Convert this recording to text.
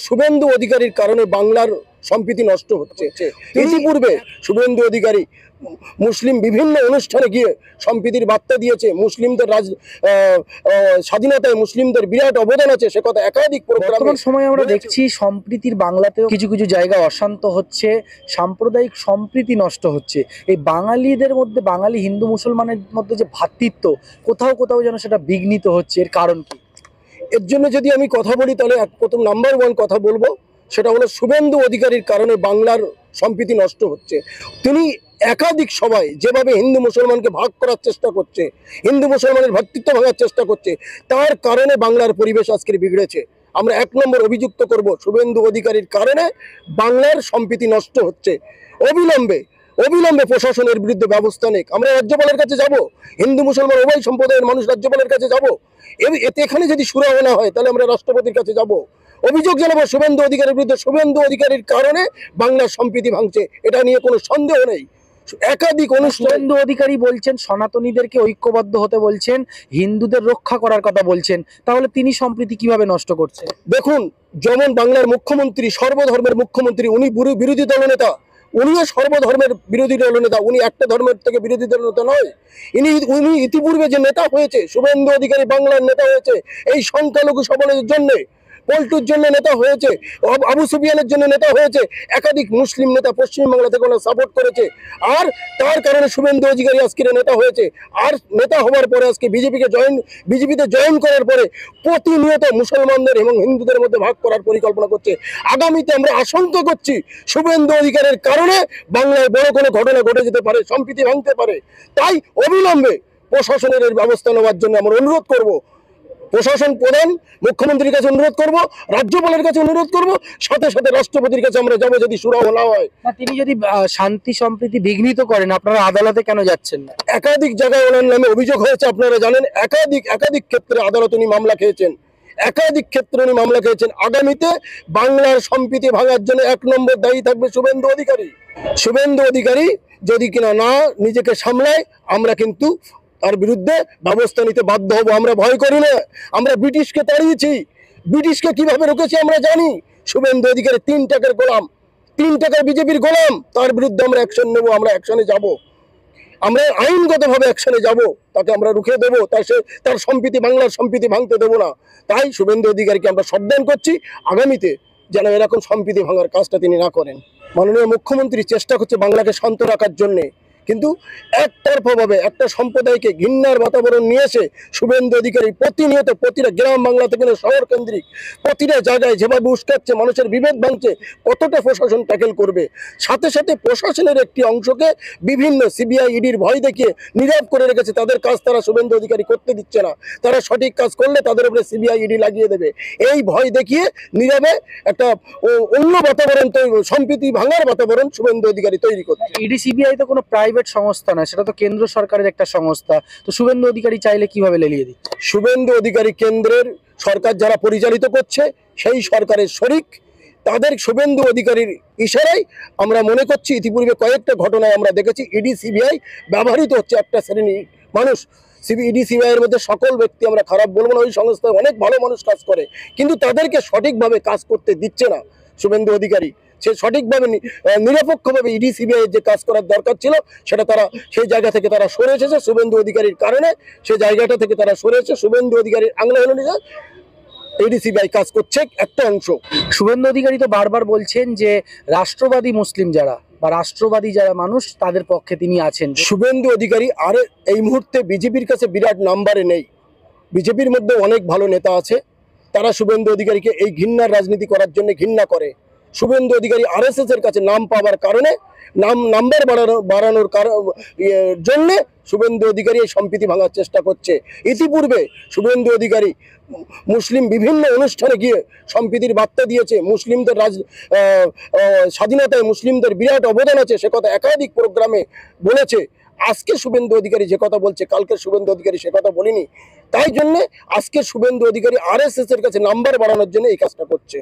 শুভেন্দু অধিকারীর কারণে বাংলার সম্প্রীতি নষ্ট হচ্ছে। ইতিপূর্বে শুভেন্দু অধিকারী মুসলিম বিভিন্ন অনুষ্ঠানে গিয়ে সম্প্রীতির বার্তা দিয়েছে। মুসলিমদের স্বাধীনতায় মুসলিমদের বিরাট অবদান আছে, সে কথা একাধিক বর্তমান সময়ে আমরা দেখছি সম্প্রীতির বাংলাতেও কিছু কিছু জায়গা অশান্ত হচ্ছে, সাম্প্রদায়িক সম্প্রীতি নষ্ট হচ্ছে। এই বাঙালিদের মধ্যে, বাঙালি হিন্দু মুসলমানের মধ্যে যে ভ্রাতৃত্ব, কোথাও কোথাও যেন সেটা বিঘ্নিত হচ্ছে। এর কারণ কি? এর জন্য যদি আমি কথা বলি তাহলে প্রথম নাম্বার ওয়ান কথা বলবো, সেটা হলো শুভেন্দু অধিকারীর কারণে বাংলার সম্প্রীতি নষ্ট হচ্ছে। তিনি একাধিক সভায় যেভাবে হিন্দু মুসলমানকে ভাগ করার চেষ্টা করছে, হিন্দু মুসলমানের ভ্রাতৃত্ব ভাঙার চেষ্টা করছে, তার কারণে বাংলার পরিবেশ আজকের বিগড়েছে। আমরা এক নম্বর অভিযুক্ত করব, শুভেন্দু অধিকারীর কারণে বাংলার সম্প্রীতি নষ্ট হচ্ছে। অবিলম্বে প্রশাসনের বিরুদ্ধে ব্যবস্থা নেই। আমরা রাজ্যপালের কাছে যাব, হিন্দু মুসলমান উভয় সম্প্রদায়ের মানুষ রাজ্যপালের কাছে যাব। এতে এখানে যদি সুরাহা না হয় তাহলে আমরা রাষ্ট্রপতির কাছে যাব, অভিযোগ জানাবো শুভেন্দু অধিকারীর বিরুদ্ধে। শুভেন্দু অধিকারীর কারণে বাংলার সম্প্রীতি ভাঙছে, এটা নিয়ে কোনো সন্দেহ নেই। একাধিক শুভেন্দু অধিকারী বলছেন সনাতনীদেরকে ঐক্যবদ্ধ হতে বলছেন, হিন্দুদের রক্ষা করার কথা বলছেন, তাহলে তিনি সম্প্রীতি কিভাবে নষ্ট করছেন? দেখুন, যেমন বাংলার মুখ্যমন্ত্রী, সর্বধর্মের মুখ্যমন্ত্রী, উনি বিরোধী দলনেতা, উনিও সর্বধর্মের বিরোধী দলনেতা, উনি একটা ধর্মের থেকে বিরোধী দলনেতা নয়। উনি ইতিপূর্বে যে নেতা হয়েছে, শুভেন্দু অধিকারী বাংলার নেতা হয়েছে এই সংখ্যালঘু সবলের জন্যে, পল্টুর জন্য নেতা হয়েছে, আবু সুফিয়ানের জন্য নেতা হয়েছে, একাধিক মুসলিম নেতা পশ্চিমবাংলা থেকে ওনার সাপোর্ট করেছে। আর তার কারণে শুভেন্দু অধিকারী আজকের নেতা হয়েছে। আর নেতা হওয়ার পরে আজকে বিজেপিতে জয়েন করার পরে প্রতিনিয়ত মুসলমানদের এবং হিন্দুদের মধ্যে ভাগ করার পরিকল্পনা করছে। আগামীতে আমরা আশঙ্কা করছি শুভেন্দু অধিকারীর কারণে বাংলায় বড় কোনো ঘটনা ঘটে যেতে পারে, সম্প্রীতি ভাঙতে পারে। তাই অবিলম্বে প্রশাসনের এর ব্যবস্থা নেওয়ার জন্য আমরা অনুরোধ করব। প্রশাসন প্রধান মুখ্যমন্ত্রীর কাছে অনুরোধ করব, রাজ্যপালের কাছে অনুরোধ করব, সাথে সাথে রাষ্ট্রপতির কাছে আমরা যাবো যদি সুরাহা না হয়। তিনি যদি শান্তি সম্প্রীতি বিঘ্নিত করেন, আপনারা আদালতে কেন যাচ্ছেন না? একাধিক জায়গায় ওনার নামে অভিযোগ হয়েছে, আপনারা জানেন। একাধিক ক্ষেত্রে আদালত উনি মামলা খেয়েছেন, আগামীতে বাংলার সম্প্রীতি ভাঙার জন্য এক নম্বর দায়ী থাকবে শুভেন্দু অধিকারী যদি কিনা না নিজেকে সামলায়, আমরা কিন্তু তার বিরুদ্ধে ব্যবস্থা নিতে বাধ্য হব। আমরা ভয় করি না, আমরা ব্রিটিশকে তাড়িয়েছি। ব্রিটিশকে কিভাবে রুখেছি আমরা জানি। শুভেন্দু অধিকারী 3 টাকার গোলাম, 3 টাকার বিজেপির গোলাম, তার বিরুদ্ধে আমরা অ্যাকশন নেব, আমরা অ্যাকশনে যাব, আমরা আইনগতভাবে অ্যাকশনে যাব, তাকে আমরা রুখে দেবো, তার সম্প্রীতি, বাংলার সম্প্রীতি ভাঙতে দেবো না। তাই শুভেন্দু অধিকারীকে আমরা সাবধান করছি, আগামীতে যেন এরকম সম্প্রীতি ভাঙার কাজটা তিনি না করেন। মাননীয় মুখ্যমন্ত্রী চেষ্টা করছে বাংলাকে শান্ত রাখার জন্যে, কিন্তু একতরফাভাবে একটা সম্প্রদায়কে ঘৃণার বাতাবরণ নিয়ে এসে শুভেন্দু অধিকারী প্রতিনিয়ত প্রতিটা গ্রাম বাংলা থেকে শহর কেন্দ্রিক প্রতিটা জায়গায় যেভাবে উস্কাচ্ছে, মানুষের বিভেদ ভাঙছে, কতটা প্রশাসন ট্যাকেল করবে? সাথে সাথে প্রশাসনের একটি অংশকে বিভিন্ন সিবিআই ইডির ভয় দেখিয়ে নীরব করে রেখেছে। তাদের কাজ তারা শুভেন্দু অধিকারী করতে দিচ্ছে না। তারা সঠিক কাজ করলে তাদের উপরে সিবিআই ইডি লাগিয়ে দেবে, এই ভয় দেখিয়ে নীরবে একটা অন্য বাতাবরণ, সম্প্রীতি ভাঙার বাতাবরণ শুভেন্দু অধিকারী তৈরি করছে। ইডি সিবিআই তো কোনো প্রাইভেট সংস্থা না, সেটা তো কেন্দ্র সরকারের একটা সংস্থা। তো শুভেন্দু অধিকারী চাইলে কিভাবে লেলিয়ে দিচ্ছে? শুভেন্দু অধিকারী কেন্দ্রের সরকার যারা পরিচালিত করছে সেই সরকারের শরিক, তাদের শুভেন্দু অধিকারীর ইশারায় আমরা মনে করছি ইতিপূর্বে কয়েকটা ঘটনায় আমরা দেখেছি ইডি সিবিআই ব্যবহৃত হচ্ছে একটা শ্রেণীর মানুষ। ইডি সিবিআই এর মধ্যে সকল ব্যক্তি আমরা খারাপ বলবো না, ওই সংস্থায় অনেক ভালো মানুষ কাজ করে, কিন্তু তাদেরকে সঠিকভাবে কাজ করতে দিচ্ছে না শুভেন্দু অধিকারী। সে সঠিকভাবে নিরপেক্ষভাবে ইডি সিবিআই যে কাজ করার দরকার ছিল সেটা তারা সেই জায়গা থেকে তারা সরে এসেছে। শুভেন্দু অধিকারীর কারণে সেই জায়গাটা থেকে তারা সরে এসেছে। শুভেন্দু অধিকারীর আংলা হলো নিজে ইডি সিবিআই কাজ করছে একটা অংশ। শুভেন্দু অধিকারী তো বারবার বলছেন যে রাষ্ট্রবাদী মুসলিম যারা বা রাষ্ট্রবাদী যারা মানুষ তাদের পক্ষে তিনি আছেন। শুভেন্দু অধিকারী আর এই মুহূর্তে বিজেপির কাছে বিরাট নাম্বারে নেই। বিজেপির মধ্যে অনেক ভালো নেতা আছে, তারা শুভেন্দু অধিকারীকে এই ঘৃণার রাজনীতি করার জন্য ঘৃণা করে। শুভেন্দু অধিকারী আরএসএস এর কাছে নাম পাওয়ার কারণে, নাম্বার বাড়ানোর জন্য শুভেন্দু অধিকারী এই সম্প্রীতি ভাঙার চেষ্টা করছে। ইতিপূর্বে শুভেন্দু অধিকারী মুসলিম বিভিন্ন অনুষ্ঠানে গিয়ে সম্প্রীতির বার্তা দিয়েছে। মুসলিমদের স্বাধীনতায় মুসলিমদের বিরাট অবদান আছে, সে কথা একাধিক প্রোগ্রামে বলেছে। আজকে শুভেন্দু অধিকারী যে কথা বলছে, কালকে শুভেন্দু অধিকারী সে কথা বলিনি। তাই জন্য আজকে শুভেন্দু অধিকারী আরএসএস এর কাছে নাম্বার বাড়ানোর জন্য এই কাজটা করছে।